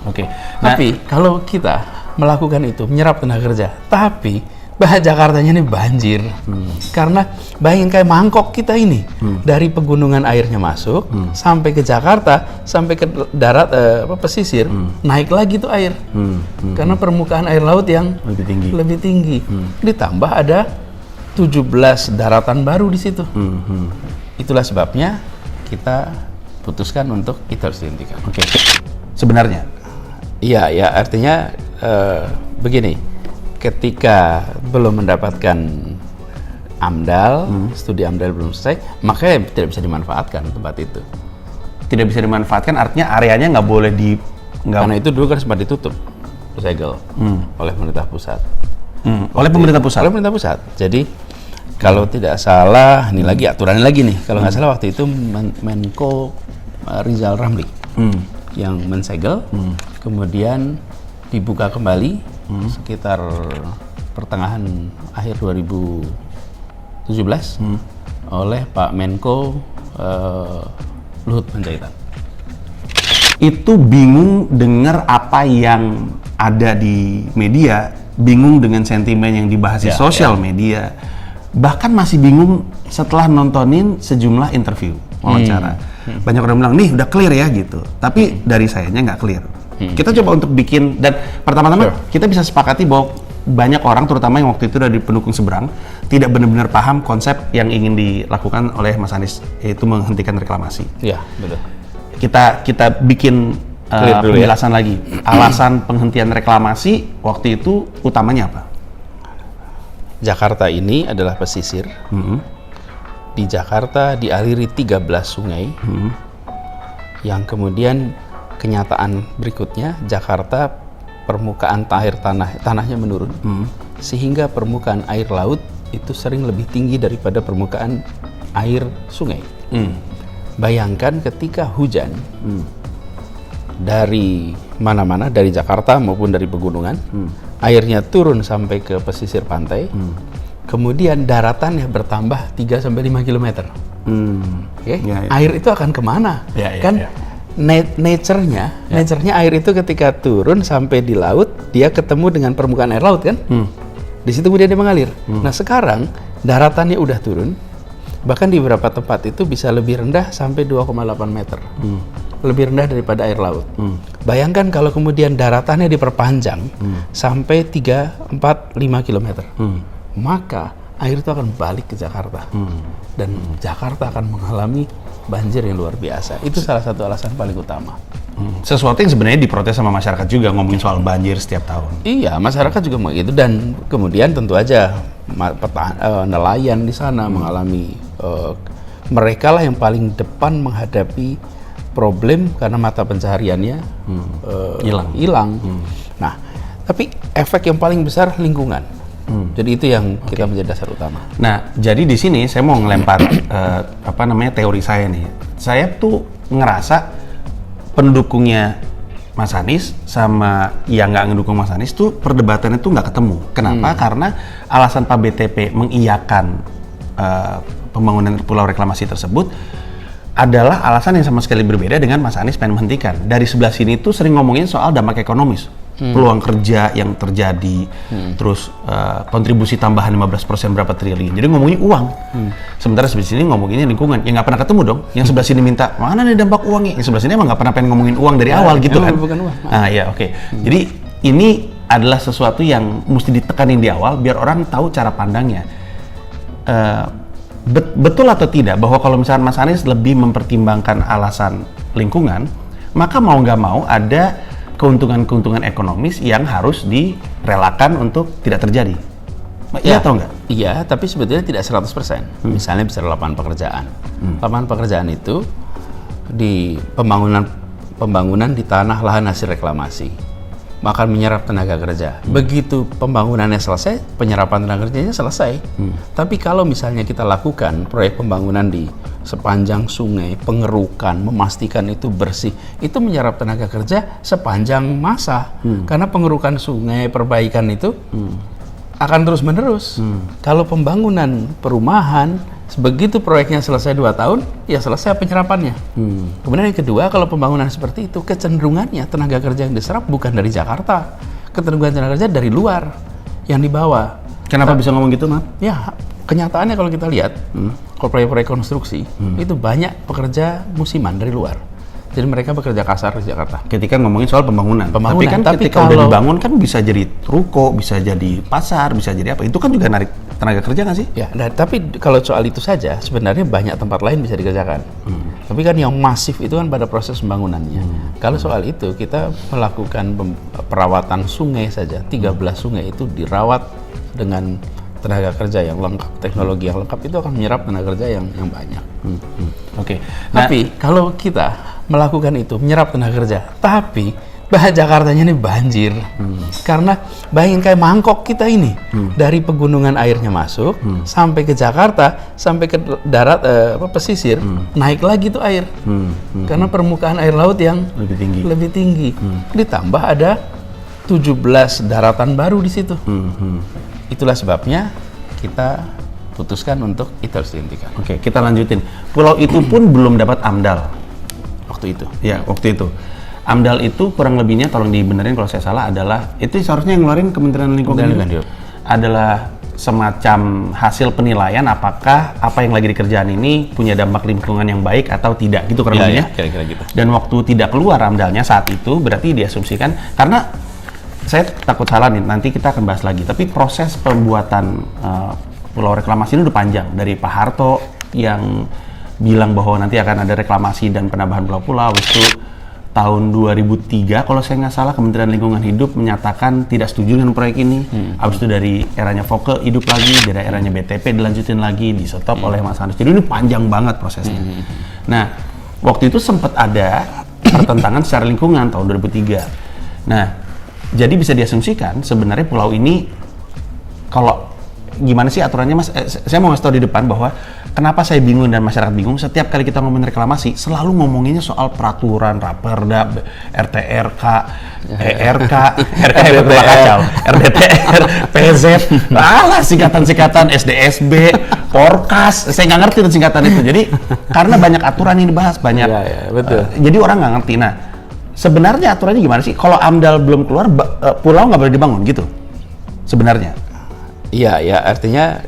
Oke. Tapi kalau kita melakukan itu menyerap tenaga kerja, tapi Jakartanya ini banjir. Karena bayangin kayak mangkok kita ini dari pegunungan airnya masuk sampai ke Jakarta, sampai ke darat pesisir, naik lagi tuh air. Karena permukaan air laut yang lebih tinggi. Ditambah ada 17 daratan baru di situ. Itulah sebabnya kita putuskan untuk itu harus dihentikan. Oke. Sebenarnya? Iya, ya artinya begini. Ketika belum mendapatkan AMDAL, studi AMDAL belum selesai, makanya tidak bisa dimanfaatkan tempat itu. Tidak bisa dimanfaatkan artinya areanya nggak boleh Karena itu dulu kan sempat ditutup, segel oleh pemerintah pusat. Oleh pemerintah pusat? Oleh pemerintah pusat. Jadi kalau tidak salah, ini lagi aturannya lagi nih, kalau nggak salah waktu itu Menko Rizal Ramli yang mensegel, kemudian dibuka kembali sekitar pertengahan akhir 2017 oleh Pak Menko Luhut Panjaitan. Itu bingung dengar apa yang ada di media, bingung dengan sentimen yang dibahas di sosial media, bahkan masih bingung setelah nontonin sejumlah interview, wawancara. Banyak orang bilang, nih udah clear ya gitu, tapi dari sayanya nggak clear. Kita coba untuk bikin, dan pertama-tama kita bisa sepakati bahwa banyak orang, terutama yang waktu itu dari pendukung seberang, tidak benar-benar paham konsep yang ingin dilakukan oleh Mas Anies, yaitu menghentikan reklamasi. Iya, betul. Kita bikin penjelasan lagi. Alasan penghentian reklamasi waktu itu utamanya apa? Jakarta ini adalah pesisir. Di Jakarta dialiri 13 sungai, yang kemudian kenyataan berikutnya Jakarta permukaan tanahnya menurun, sehingga permukaan air laut itu sering lebih tinggi daripada permukaan air sungai. Bayangkan ketika hujan dari mana-mana, dari Jakarta maupun dari pegunungan, airnya turun sampai ke pesisir pantai, kemudian daratannya bertambah 3-5 km. Air itu akan kemana? Nature-nya air itu ketika turun sampai di laut, dia ketemu dengan permukaan air laut kan? Di situ kemudian dia mengalir. Nah sekarang daratannya udah turun, bahkan di beberapa tempat itu bisa lebih rendah sampai 2,8 meter. Lebih rendah daripada air laut. Bayangkan kalau kemudian daratannya diperpanjang sampai 3, 4, 5 km. Maka air itu akan balik ke Jakarta. Dan Jakarta akan mengalami banjir yang luar biasa. Itu salah satu alasan paling utama. Sesuatu yang sebenarnya diprotes sama masyarakat juga, ngomongin soal banjir setiap tahun. Iya, masyarakat juga begitu, dan kemudian tentu aja nelayan di sana mengalami, mereka lah yang paling depan menghadapi problem karena mata pencahariannya hilang. Nah, tapi efek yang paling besar lingkungan. Jadi itu yang kita menjadi dasar utama. Nah, jadi di sini saya mau ngelempar teori saya nih. Saya tuh ngerasa pendukungnya Mas Anies sama yang nggak ngedukung Mas Anies tuh perdebatannya tuh nggak ketemu. Kenapa? Karena alasan Pak BTP mengiyakan pembangunan pulau reklamasi tersebut adalah alasan yang sama sekali berbeda dengan Mas Anies pengen menghentikan. Dari sebelah sini tuh sering ngomongin soal dampak ekonomis, peluang kerja yang terjadi, terus kontribusi tambahan 15% berapa triliun. Jadi ngomongin uang. Sementara sebelah sini ngomonginnya lingkungan. Ya nggak pernah ketemu dong. Yang sebelah sini minta mana nih dampak uangnya. Yang sebelah sini emang nggak pernah pengen ngomongin uang dari awal gitu kan. Bukan uang. Jadi ini adalah sesuatu yang mesti ditekanin di awal biar orang tahu cara pandangnya. Betul atau tidak bahwa kalau misalnya Mas Anies lebih mempertimbangkan alasan lingkungan, maka mau nggak mau ada keuntungan-keuntungan ekonomis yang harus direlakan untuk tidak terjadi. Iya atau enggak? Iya, tapi sebetulnya tidak 100%. Misalnya bisa lapangan pekerjaan. Lapangan pekerjaan itu di pembangunan di tanah lahan hasil reklamasi akan menyerap tenaga kerja. Begitu pembangunannya selesai, penyerapan tenaga kerjanya selesai. Tapi kalau misalnya kita lakukan proyek pembangunan di sepanjang sungai, pengerukan, memastikan itu bersih, itu menyerap tenaga kerja sepanjang masa. Karena pengerukan sungai, perbaikan itu akan terus-menerus. Kalau pembangunan perumahan, begitu proyeknya selesai 2 tahun, ya selesai penyerapannya. Kemudian yang kedua, kalau pembangunan seperti itu, kecenderungannya tenaga kerja yang diserap bukan dari Jakarta, kecenderungan tenaga kerja dari luar yang dibawa. Kenapa bisa ngomong gitu, Mat? Ya, kenyataannya kalau kita lihat, kalau proyek-proyek konstruksi, itu banyak pekerja musiman dari luar. Jadi mereka bekerja kasar di Jakarta. Ketika ngomongin soal pembangunan. Tapi kan tapi ketika udah dibangun kan bisa jadi ruko, bisa jadi pasar, bisa jadi apa. Itu kan juga narik tenaga kerja nggak sih? Ya, nah, tapi kalau soal itu saja, sebenarnya banyak tempat lain bisa dikerjakan. Tapi kan yang masif itu kan pada proses pembangunannya. Kalau soal itu, kita melakukan perawatan sungai saja. 13 sungai itu dirawat dengan tenaga kerja yang lengkap, teknologi yang lengkap, itu akan menyerap tenaga kerja yang banyak. Oke. Nah, Tapi kalau kita melakukan itu, menyerap tenaga kerja, tapi Jakartanya ini banjir. Karena bayangin kayak mangkok kita ini, dari pegunungan airnya masuk, sampai ke Jakarta, sampai ke darat, pesisir, naik lagi tuh air. Karena permukaan air laut yang lebih tinggi. Ditambah ada 17 daratan baru di situ. Itulah sebabnya kita putuskan untuk itu harus dihentikan. Oke, kita lanjutin. Pulau itu pun belum dapat AMDAL Waktu itu. ya, waktu itu. AMDAL itu kurang lebihnya, tolong dibenerin kalau saya salah, adalah itu seharusnya yang ngeluarin Kementerian Lingkungan Hidup. Adalah semacam hasil penilaian apakah apa yang lagi dikerjaan ini punya dampak lingkungan yang baik atau tidak, gitu kurang lebihnya. Kira-kira gitu. Dan waktu tidak keluar AMDAL-nya saat itu, berarti diasumsikan, karena saya takut salah nih, nanti kita akan bahas lagi, tapi proses pembuatan pulau reklamasi ini udah panjang. Dari Pak Harto yang bilang bahwa nanti akan ada reklamasi dan penambahan pulau-pulau. Itu tahun 2003 kalau saya nggak salah, Kementerian Lingkungan Hidup menyatakan tidak setuju dengan proyek ini. Habis itu dari eranya Foke hidup lagi, dari eranya BTP dilanjutin lagi, di stop oleh Mas Anies. Jadi ini panjang banget prosesnya. Nah, waktu itu sempat ada pertentangan secara lingkungan tahun 2003. Nah, jadi bisa diasumsikan sebenarnya pulau ini, kalau gimana sih aturannya, Mas? Saya mau ngasih tahu di depan bahwa kenapa saya bingung dan masyarakat bingung, setiap kali kita ngomongin reklamasi selalu ngomonginnya soal peraturan, raperda, RTRK, ERK, RK kacau, RDTR, PZ, alah singkatan-singkatan, SDSB, Porkas, saya nggak ngerti singkatan itu. Jadi karena banyak aturan yang dibahas, banyak, betul. Jadi orang nggak ngerti. Nah, sebenarnya aturannya gimana sih? Kalau AMDAL belum keluar, pulau nggak boleh dibangun gitu sebenarnya? Iya, ya artinya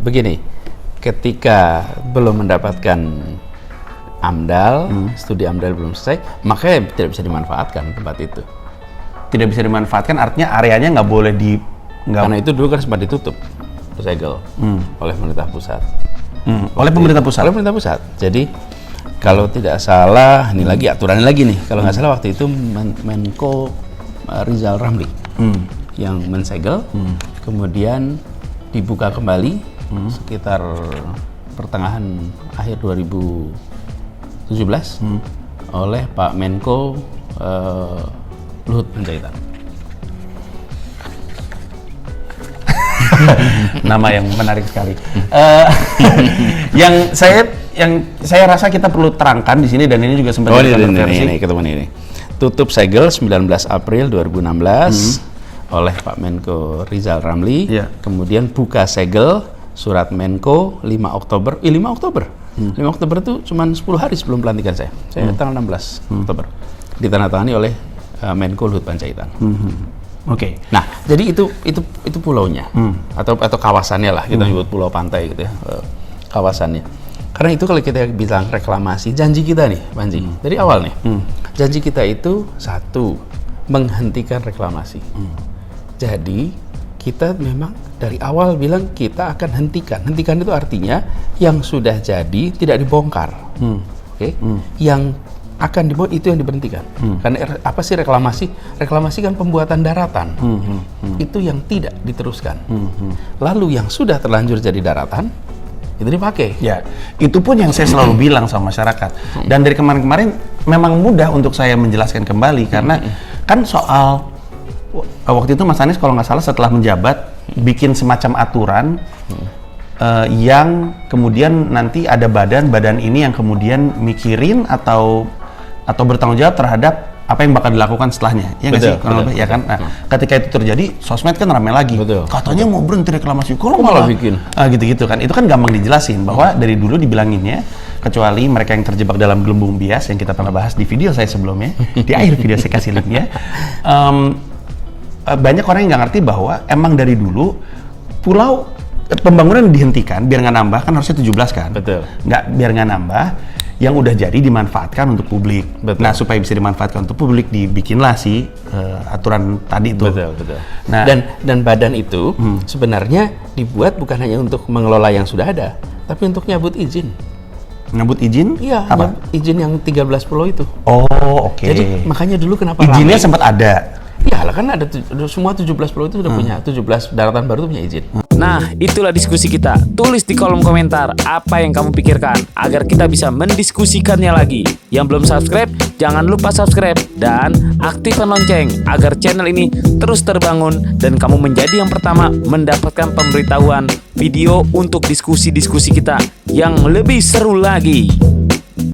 begini, ketika belum mendapatkan AMDAL, studi AMDAL belum selesai, makanya tidak bisa dimanfaatkan tempat itu. Tidak bisa dimanfaatkan, artinya areanya nggak boleh Karena itu dulu kan sempat ditutup, disegel oleh pemerintah pusat. Oleh pemerintah pusat? Oleh pemerintah pusat. Jadi kalau tidak salah, ini lagi aturannya lagi nih, kalau nggak salah waktu itu Menko Rizal Ramli yang mensegel, kemudian dibuka kembali sekitar pertengahan akhir 2017 oleh Pak Menko Luhut Panjaitan. Nama yang menarik sekali. Yang saya rasa kita perlu terangkan di sini, dan ini juga sempat kontroversi. Ini ketemu ini. Tutup segel 19 April 2016 oleh Pak Menko Rizal Ramli. Kemudian buka segel surat Menko 5 Oktober. 5 Oktober itu cuma 10 hari sebelum pelantikan saya. Saya tanggal 16 Oktober. Ditandatangani oleh Menko Luhut Panjaitan. Oke. Nah, jadi itu pulaunya atau kawasannya lah, kita nyebut pulau pantai gitu ya, kawasannya. Karena itu kalau kita bilang reklamasi, janji kita nih, Panji, dari awal nih, janji kita itu satu, menghentikan reklamasi. Jadi kita memang dari awal bilang kita akan hentikan. Hentikan itu artinya yang sudah jadi tidak dibongkar, oke? Yang akan dibuat itu yang diberhentikan. Karena apa sih reklamasi? Reklamasi kan pembuatan daratan. Itu yang tidak diteruskan. Lalu yang sudah terlanjur jadi daratan itu dipakai. Ya, itu pun yang saya selalu bilang sama masyarakat. Dan dari kemarin-kemarin memang mudah untuk saya menjelaskan kembali, karena kan soal waktu itu Mas Anies kalau nggak salah setelah menjabat bikin semacam aturan yang kemudian nanti ada badan ini yang kemudian mikirin atau bertanggung jawab terhadap apa yang bakal dilakukan setelahnya, ya nggak sih? Kurang lebih, ya kan? Nah, ketika itu terjadi, sosmed kan ramai lagi. Katanya mau berhenti reklamasi, kok malah bikin? Gitu-gitu kan? Itu kan gampang dijelasin bahwa dari dulu dibilanginnya, kecuali mereka yang terjebak dalam gelembung bias yang kita pernah bahas di video saya sebelumnya, di akhir video saya kasih linknya. Banyak orang yang nggak ngerti bahwa emang dari dulu pulau pembangunan dihentikan biar nggak nambah, kan harusnya 17 kan? Nggak, biar nggak nambah. Yang udah jadi dimanfaatkan untuk publik. Nah, supaya bisa dimanfaatkan untuk publik, dibikinlah si aturan tadi itu. Nah, dan badan itu sebenarnya dibuat bukan hanya untuk mengelola yang sudah ada, tapi untuk nyabut izin. Nyabut izin? Iya, apa? Izin yang 13 pulau itu. Oh, oke. Jadi makanya dulu kenapa izinnya sempat ada. Iya lah, kan ada semua 17 pulau itu sudah punya 17 daratan baru itu punya izin. Nah, itulah diskusi kita. Tulis di kolom komentar apa yang kamu pikirkan agar kita bisa mendiskusikannya lagi. Yang belum subscribe, jangan lupa subscribe dan aktifkan lonceng agar channel ini terus terbangun dan kamu menjadi yang pertama mendapatkan pemberitahuan video untuk diskusi-diskusi kita yang lebih seru lagi.